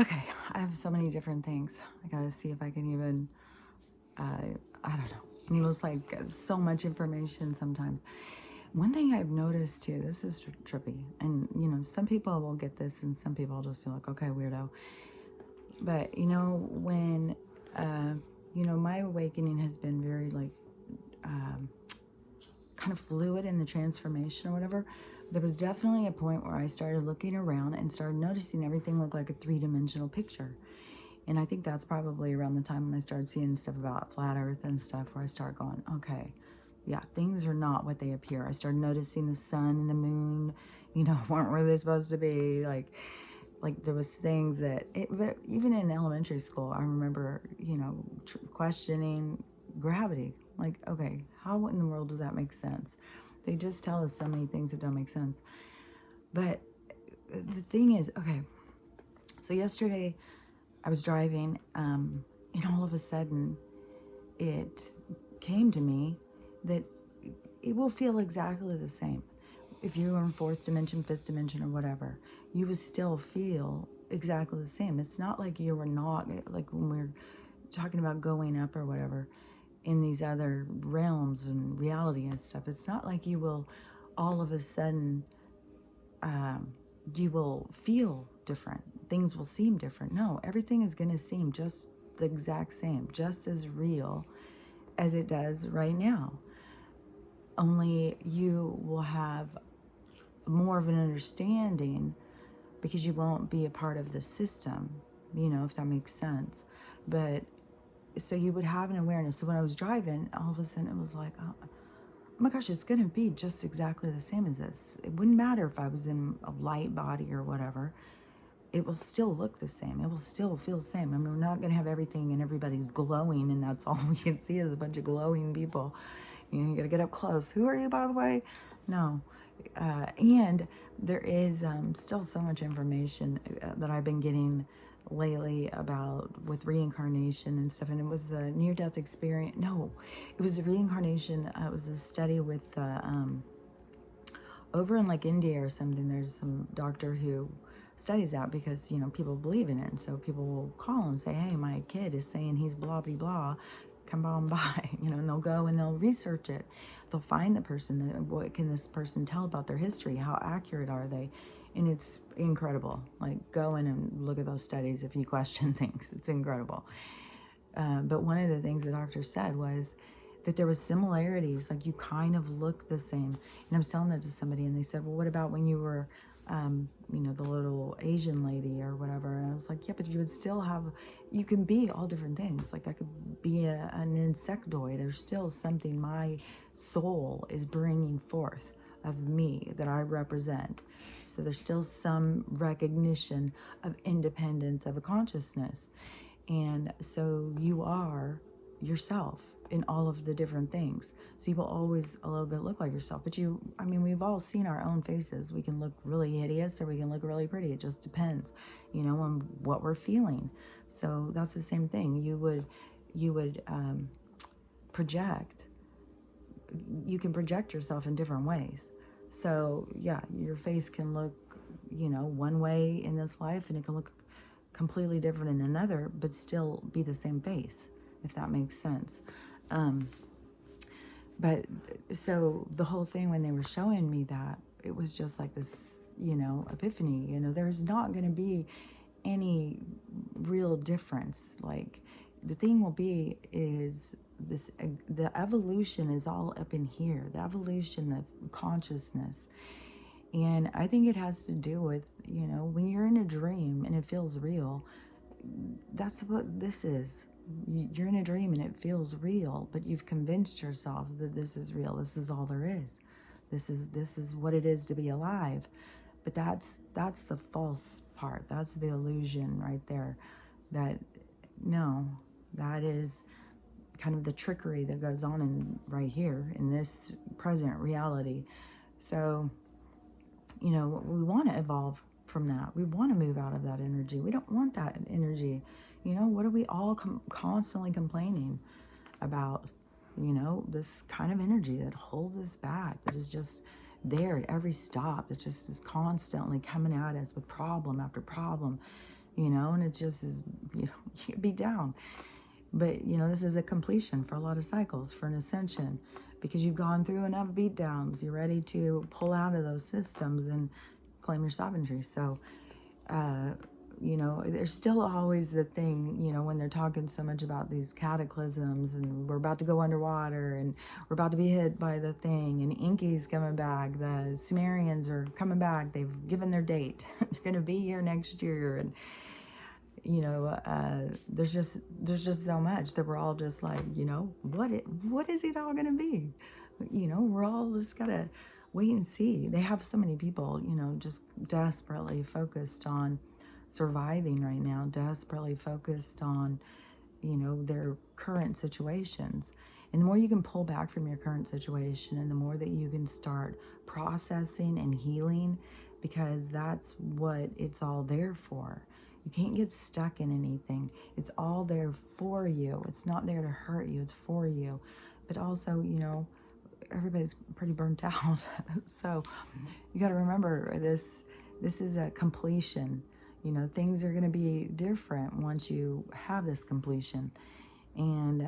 Okay, I have so many different things. I gotta see if I can even, I don't know. It's like so much information sometimes. One thing I've noticed too, this is trippy, and some people will get this, and some people will just feel like, okay, weirdo. But when, my awakening has been very like, kind of fluid in the transformation or whatever. There was definitely a point where I started looking around and started noticing everything looked like a three-dimensional picture. And I think that's probably around the time when I started seeing stuff about flat earth and stuff, where I start going, okay, yeah, things are not what they appear. I started noticing the sun and the moon, weren't where they're supposed to be. Like there was things that, but even in elementary school, I remember, questioning gravity. Like, okay, how in the world does that make sense? They just tell us so many things that don't make sense. But the thing is, okay, so yesterday I was driving, and all of a sudden it came to me that it will feel exactly the same. If you were in fourth dimension, fifth dimension, or whatever, you would still feel exactly the same. It's not like you were not, like when we're talking about going up or whatever in these other realms and reality and stuff. It's not like you will all of a sudden, you will feel different. Things will seem different. No, everything is going to seem just the exact same, just as real as it does right now. Only you will have more of an understanding because you won't be a part of the system, if that makes sense. But so you would have an awareness. So when I was driving, all of a sudden it was like, oh my gosh, it's going to be just exactly the same as this. It wouldn't matter if I was in a light body or whatever. It will still look the same. It will still feel the same. I mean, we're not going to have everything and everybody's glowing and that's all we can see is a bunch of glowing people. You got to get up close. Who are you, by the way? No. And there is still so much information that I've been getting lately about with reincarnation and stuff. And it was the near-death experience. No, it was the reincarnation. It was a study with over in like India or something. There's some doctor who studies that because people believe in it, and so people will call and say, hey, my kid is saying he's blah blah blah, come on by, and they'll go and they'll research it. They'll find the person. What can this person tell about their history? How accurate are they? And it's incredible. Like, go in and look at those studies if you question things. It's incredible. But one of the things the doctor said was that there was similarities, like you kind of look the same. And I was telling that to somebody, and they said, well, what about when you were the little Asian lady or whatever? And I was like, yeah, but you would still have, you can be all different things. Like I could be an insectoid. There's still something my soul is bringing forth of me that I represent. So there's still some recognition of independence of a consciousness. And so you are yourself in all of the different things. So you will always a little bit look like yourself. But we've all seen our own faces. We can look really hideous or we can look really pretty. It just depends, on what we're feeling. So that's the same thing. You would project. You can project yourself in different ways. So yeah, your face can look, one way in this life, and it can look completely different in another, but still be the same face, if that makes sense. But so the whole thing, when they were showing me that, it was just like this, epiphany. There's not going to be any real difference. Like, the thing will be is this, the evolution is all up in here, the evolution of consciousness. And I think it has to do with, when you're in a dream and it feels real, that's what this is. You're in a dream and it feels real, but you've convinced yourself that this is real. This is all there is. This is what it is to be alive. But that's the false part. That's the illusion right there. That is kind of the trickery that goes on right here in this present reality. So, we want to evolve from that. We want to move out of that energy. We don't want that energy. What are we all constantly complaining about? This kind of energy that holds us back, that is just there at every stop, that just is constantly coming at us with problem after problem. and it just is, you beat down. But, this is a completion for a lot of cycles, for an ascension, because you've gone through enough beat downs. You're ready to pull out of those systems and claim your sovereignty. So, there's still always the thing, when they're talking so much about these cataclysms and we're about to go underwater and we're about to be hit by the thing and Inky's coming back, the Sumerians are coming back, they've given their date, they're going to be here next year, and there's just so much that we're all just like, what is it all going to be? We're all just gotta wait and see. They have so many people, just desperately focused on surviving right now, desperately focused on, their current situations. And the more you can pull back from your current situation and the more that you can start processing and healing, because that's what it's all there for. You can't get stuck in anything. It's all there for you. It's not there to hurt you. It's for you. But also, everybody's pretty burnt out. So you got to remember this is a completion. Things are going to be different once you have this completion. And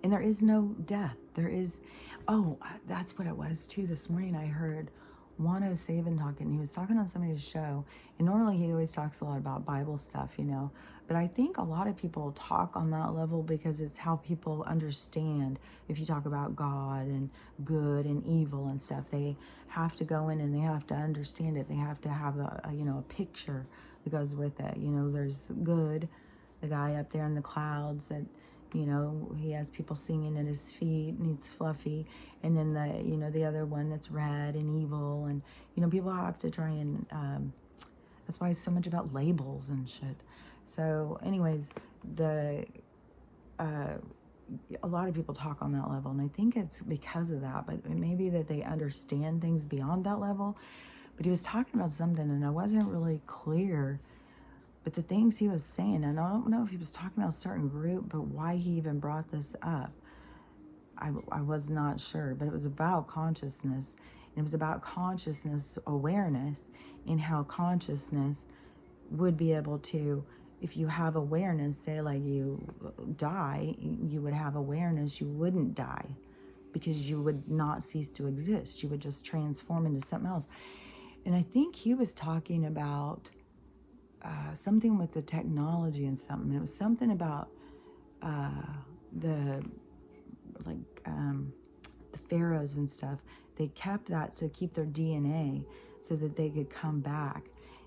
there is no death. That's what it was too. This morning I heard Wano Saban talking. He was talking on somebody's show. And normally he always talks a lot about Bible stuff, But I think a lot of people talk on that level because it's how people understand. If you talk about God and good and evil and stuff, they have to go in and they have to understand it. They have to have a picture that goes with it. There's good, the guy up there in the clouds that, he has people singing at his feet and it's fluffy. And then the other one that's red and evil. And, people have to try and, that's why it's so much about labels and shit. So anyways, a lot of people talk on that level, and I think it's because of that, but it may be that they understand things beyond that level. But he was talking about something, and I wasn't really clear, but the things he was saying, and I don't know if he was talking about a certain group, but why he even brought this up, I was not sure. But it was about consciousness, and it was about consciousness awareness, and how consciousness would be able to, if you have awareness, say like you die, you would have awareness, you wouldn't die because you would not cease to exist. You would just transform into something else. And I think he was talking about something with the technology and something. It was something about the pharaohs and stuff. They kept that to keep their DNA so that they could come back.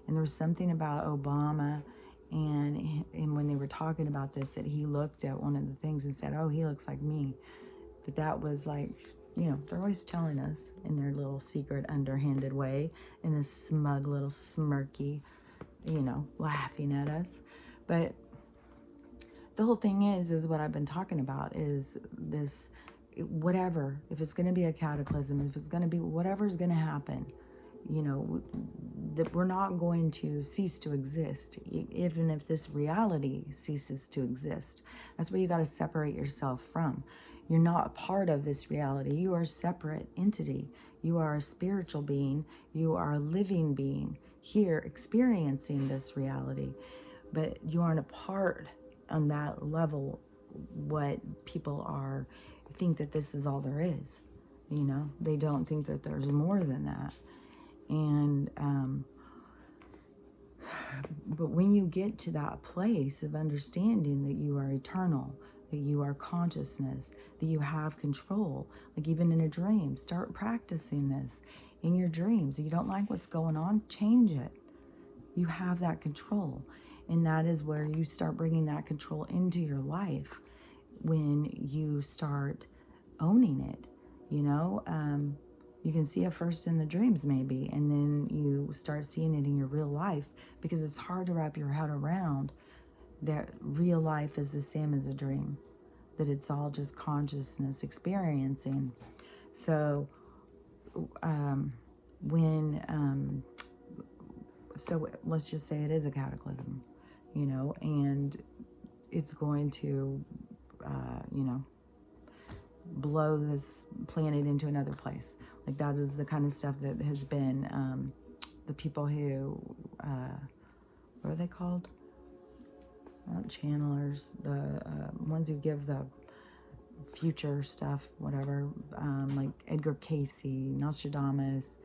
And there was something about Obama, and when they were talking about this, that he looked at one of the things and said, oh, he looks like me. That was like, they're always telling us in their little secret underhanded way, in a smug little smirky, laughing at us. But the whole thing is what I've been talking about is this, whatever, if it's going to be a cataclysm, if it's going to be whatever's going to happen, that we're not going to cease to exist, even if this reality ceases to exist. That's where you got to separate yourself from. You're not part of this reality. You are a separate entity. You are a spiritual being. You are a living being here experiencing this reality. But you aren't a part on that level what people think that this is all there is. They don't think that there's more than that. And but when you get to that place of understanding that you are eternal, that you are consciousness, that you have control, like even in a dream, start practicing this in your dreams. If you don't like what's going on, change it. You have that control. And that is where you start bringing that control into your life, when you start owning it. You can see it first in the dreams maybe, and then you start seeing it in your real life, because it's hard to wrap your head around that real life is the same as a dream, that it's all just consciousness experiencing. So so let's just say it is a cataclysm, and it's going to, blow this planet into another place. Like that is the kind of stuff that has been the people who what are they called? Not channelers, the ones who give the future stuff, whatever, like Edgar Casey, Nostradamus,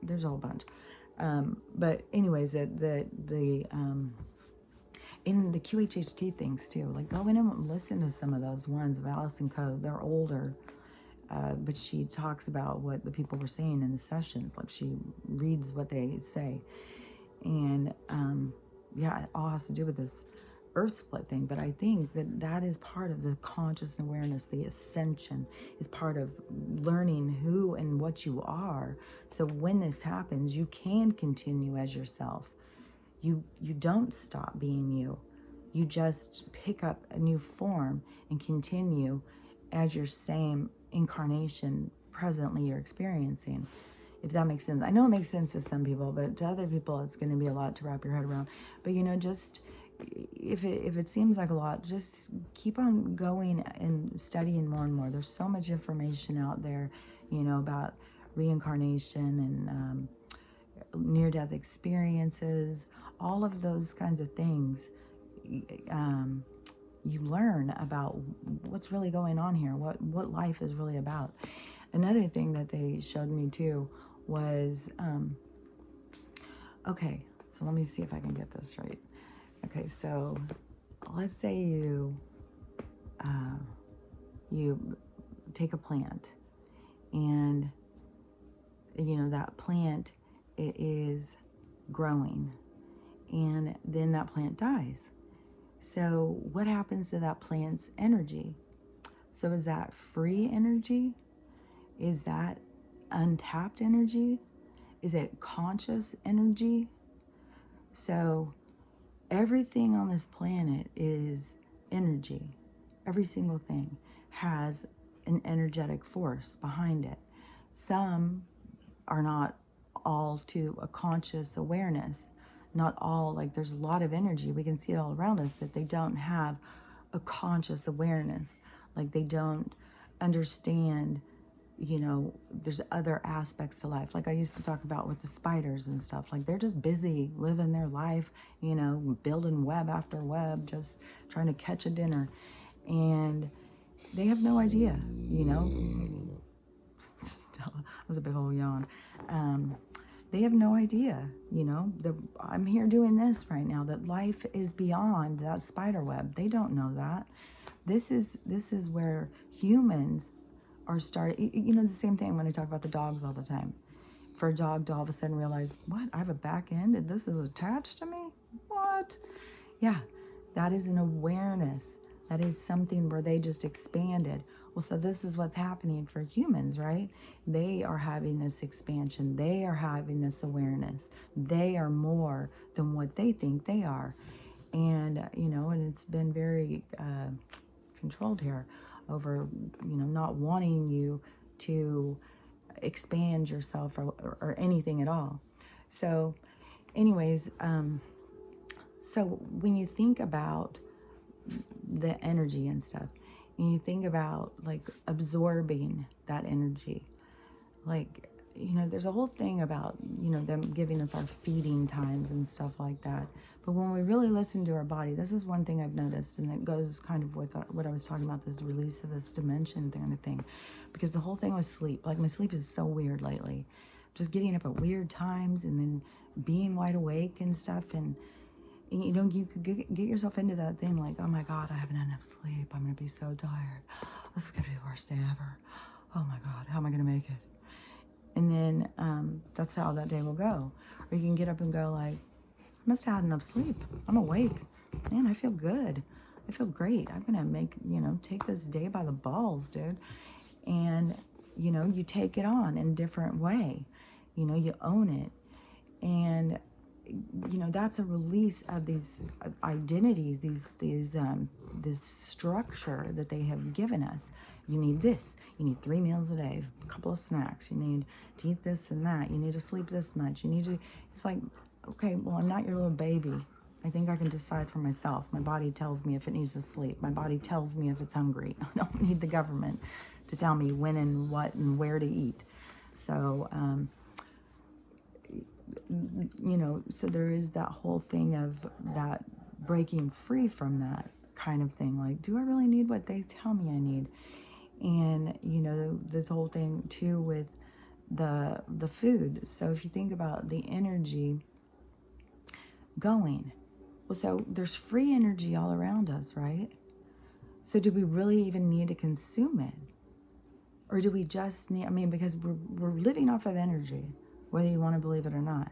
there's a whole bunch. But anyways, in the QHHT things too, like go in and listen to some of those ones of Allison Coe. They're older, but she talks about what the people were saying in the sessions. Like she reads what they say. And yeah, it all has to do with this earth split thing. But I think that that is part of the conscious awareness. The ascension is part of learning who and what you are. So when this happens, you can continue as yourself. You don't stop being you. You just pick up a new form and continue as your same incarnation presently you're experiencing. If that makes sense. I know it makes sense to some people, but to other people it's going to be a lot to wrap your head around. But just if it seems like a lot, just keep on going and studying more and more. There's so much information out there, about reincarnation and near-death experiences, all of those kinds of things. You learn about what's really going on here, what life is really about. Another thing that they showed me too was, okay, so let me see if I can get this right. Okay, so let's say you take a plant, and that plant is growing, and then that plant dies. So what happens to that plant's energy? So is that free energy? Is that untapped energy? Is it conscious energy? So everything on this planet is energy. Every single thing has an energetic force behind it. Some are not all to a conscious awareness. Not all, like there's a lot of energy. We can see it all around us that they don't have a conscious awareness. Like they don't understand, there's other aspects to life. Like I used to talk about with the spiders and stuff. Like they're just busy living their life, building web after web, just trying to catch a dinner. And they have no idea, That was a big old yawn. They have no idea, I'm here doing this right now, that life is beyond that spider web. They don't know that. This is where humans are starting, the same thing when I talk about the dogs all the time. For a dog to all of a sudden realize, what, I have a back end and this is attached to me? What? Yeah, that is an awareness. That is something where they just expanded. Well, so this is what's happening for humans, right? They are having this expansion. They are having this awareness. They are more than what they think they are. And, and it's been very controlled here over, not wanting you to expand yourself or anything at all. So anyways, so when you think about the energy and stuff, and you think about like absorbing that energy, like there's a whole thing about them giving us our feeding times and stuff like that. But when we really listen to our body, this is one thing I've noticed, and it goes kind of with what I was talking about, this release of this dimension kind of thing, because the whole thing was sleep. Like my sleep is so weird lately, just getting up at weird times and then being wide awake and stuff. And you could get yourself into that thing like, oh my God, I haven't had enough sleep. I'm going to be so tired. This is going to be the worst day ever. Oh my God, how am I going to make it? And then that's how that day will go. Or you can get up and go like, I must have had enough sleep. I'm awake. Man, I feel good. I feel great. I'm going to take this day by the balls, dude. And, you take it on in a different way. You own it. And that's a release of these identities, this structure that they have given us. You need this. You need 3 meals a day, a couple of snacks. You need to eat this and that. You need to sleep this much. It's like, okay, well, I'm not your little baby. I think I can decide for myself. My body tells me if it needs to sleep. My body tells me if it's hungry. I don't need the government to tell me when and what and where to eat. So, so there is that whole thing of that breaking free from that kind of thing. Like, do I really need what they tell me I need? And, this whole thing too with the food. So if you think about the energy going, well, so there's free energy all around us, right? So do we really even need to consume it? Or do we just need, because we're living off of energy, whether you want to believe it or not.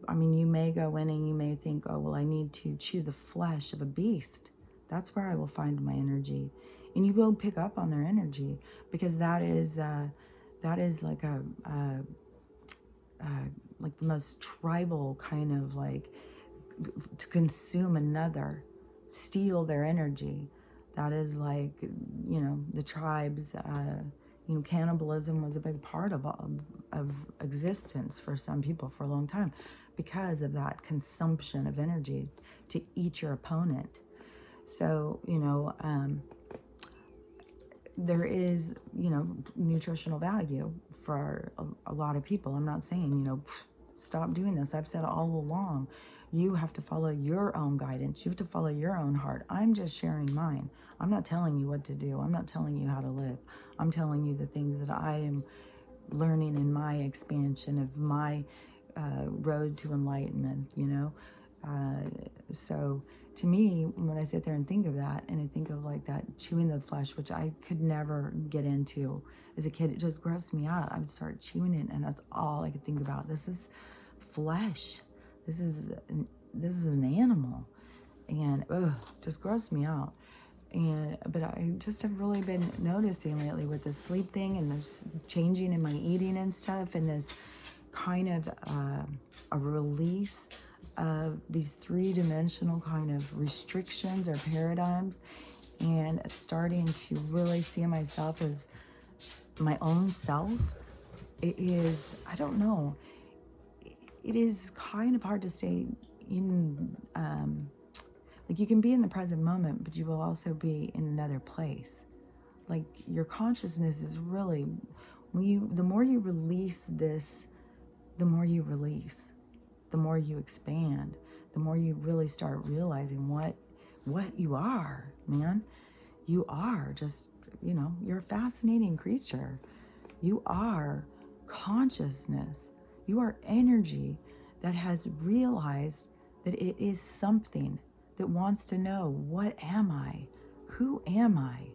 You may go in and you may think, oh, well, I need to chew the flesh of a beast. That's where I will find my energy. And you will pick up on their energy, because that is like like the most tribal kind of, like, to consume another, steal their energy. That is like, the tribes, cannibalism was a big part of existence for some people for a long time, because of that consumption of energy to eat your opponent. So, there is, nutritional value for a lot of people. I'm not saying, stop doing this. I've said all along, you have to follow your own guidance. You have to follow your own heart. I'm just sharing mine. I'm not telling you what to do. I'm not telling you how to live. I'm telling you the things that I am learning in my expansion of my road to enlightenment, So to me, when I sit there and think of that, and I think of like that chewing the flesh, which I could never get into as a kid, it just grossed me out. I would start chewing it, and that's all I could think about. This is flesh. This is an animal, and just grossed me out. But I just have really been noticing lately with the sleep thing and this changing in my eating and stuff, and this kind of a release of these three-dimensional kind of restrictions or paradigms, and starting to really see myself as my own self. It is, I don't know, it is kind of hard to stay in, like, you can be in the present moment, but you will also be in another place. Like, your consciousness is really, the more you release this, the more you release, the more you expand, the more you really start realizing what you are, man. You are just, you're a fascinating creature. You are consciousness. You are energy that has realized that it is something that wants to know, what am I? Who am I?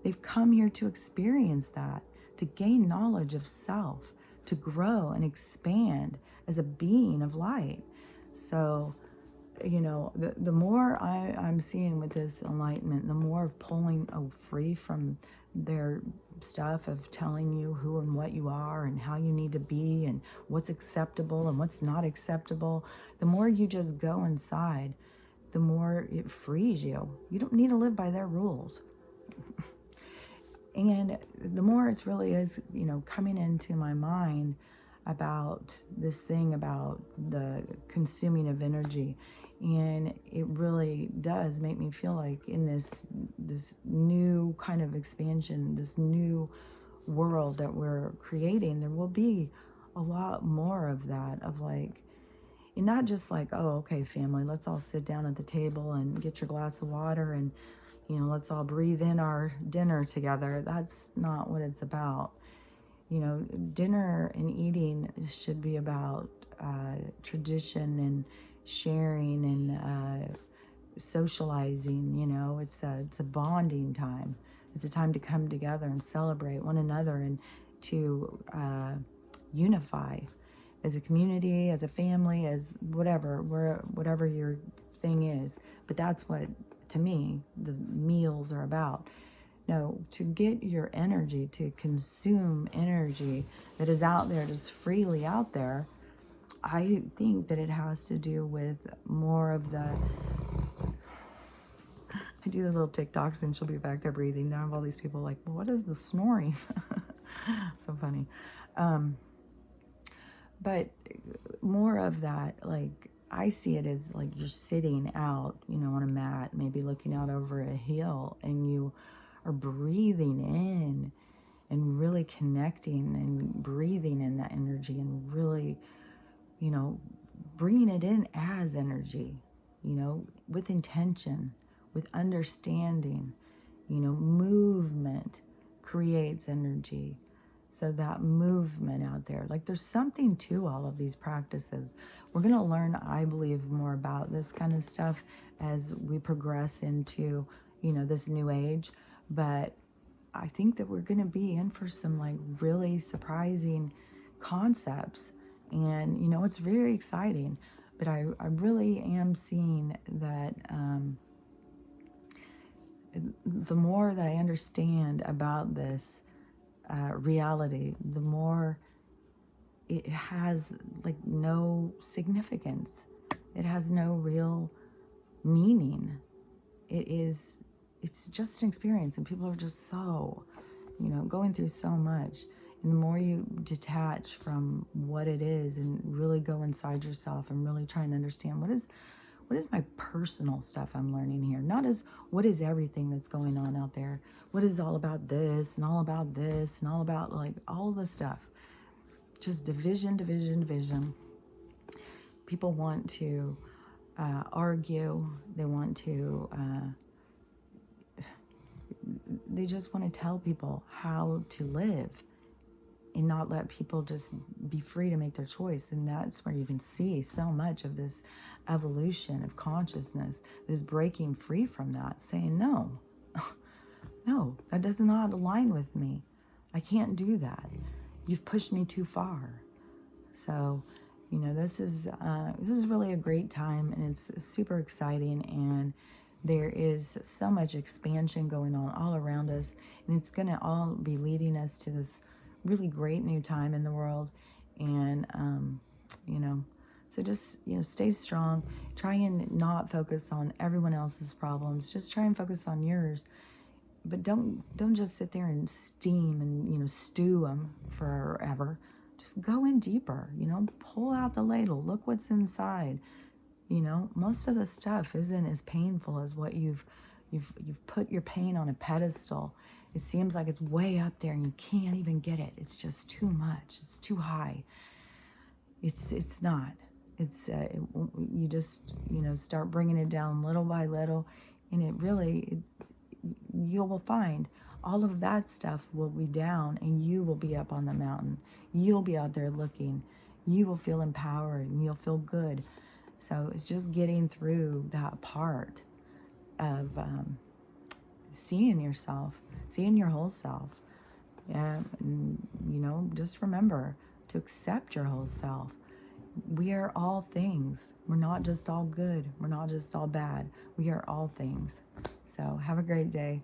They've come here to experience that, to gain knowledge of self, to grow and expand as a being of light. So, the more I'm seeing with this enlightenment, the more of pulling free from their stuff of telling you who and what you are and how you need to be and what's acceptable and what's not acceptable, the more you just go inside, the more it frees you. You don't need to live by their rules. And the more it's really is, coming into my mind about this thing about the consuming of energy. And it really does make me feel like in this new kind of expansion, this new world that we're creating, there will be a lot more of that, of like, and not just like, oh, okay, family, let's all sit down at the table and get your glass of water and, let's all breathe in our dinner together. That's not what it's about. Dinner and eating should be about tradition and sharing and socializing. It's a bonding time. It's a time to come together and celebrate one another and to unify as a community, as a family, as whatever your thing is. But that's what, to me, the meals are about. No, to get your energy, to consume energy that is out there, just freely out there, I think that it has to do with more of the, I do the little TikToks and she'll be back there breathing. Now I have all these people like, well, what is the snoring? So funny. But more of that, like, I see it as like you're sitting out, on a mat, maybe looking out over a hill, and you are breathing in and really connecting and breathing in that energy and really, you know, bringing it in as energy, you know, with intention, with understanding, you know, movement creates energy. So that movement out there, like there's something to all of these practices. We're going to learn, I believe, more about this kind of stuff as we progress into, you know, this new age. But I think that we're going to be in for some like really surprising concepts. And, you know, it's very exciting. But I really am seeing that the more that I understand about this reality, the more it has like no significance. It has no real meaning. It's just an experience, and people are just so, you know, going through so much. And the more you detach from what it is and really go inside yourself and really try and understand what is my personal stuff I'm learning here, not as what is everything that's going on out there, what is all about this and all about this and all about like all the stuff, just division, division, division. People want to argue, they want to they just want to tell people how to live and not let people just be free to make their choice. And that's where you can see so much of this evolution of consciousness is breaking free from that, saying, no, no, that does not align with me. I can't do that. You've pushed me too far. So, you know, this is really a great time, and it's super exciting, and there is so much expansion going on all around us, and it's going to all be leading us to this really great new time in the world. And you know, so just, you know, stay strong, try and not focus on everyone else's problems, just try and focus on yours. But don't just sit there and steam and, you know, stew them forever. Just go in deeper, you know, pull out the ladle, look what's inside. You know, most of the stuff isn't as painful as what you've put your pain on a pedestal. It seems like it's way up there and you can't even get it. It's just too much. It's too high. It's not. You just, you know, start bringing it down little by little, and you will find all of that stuff will be down, and you will be up on the mountain. You'll be out there looking. You will feel empowered, and you'll feel good. So it's just getting through that part of seeing yourself, seeing your whole self. Yeah, and, you know, just remember to accept your whole self. We are all things. We're not just all good. We're not just all bad. We are all things. So have a great day.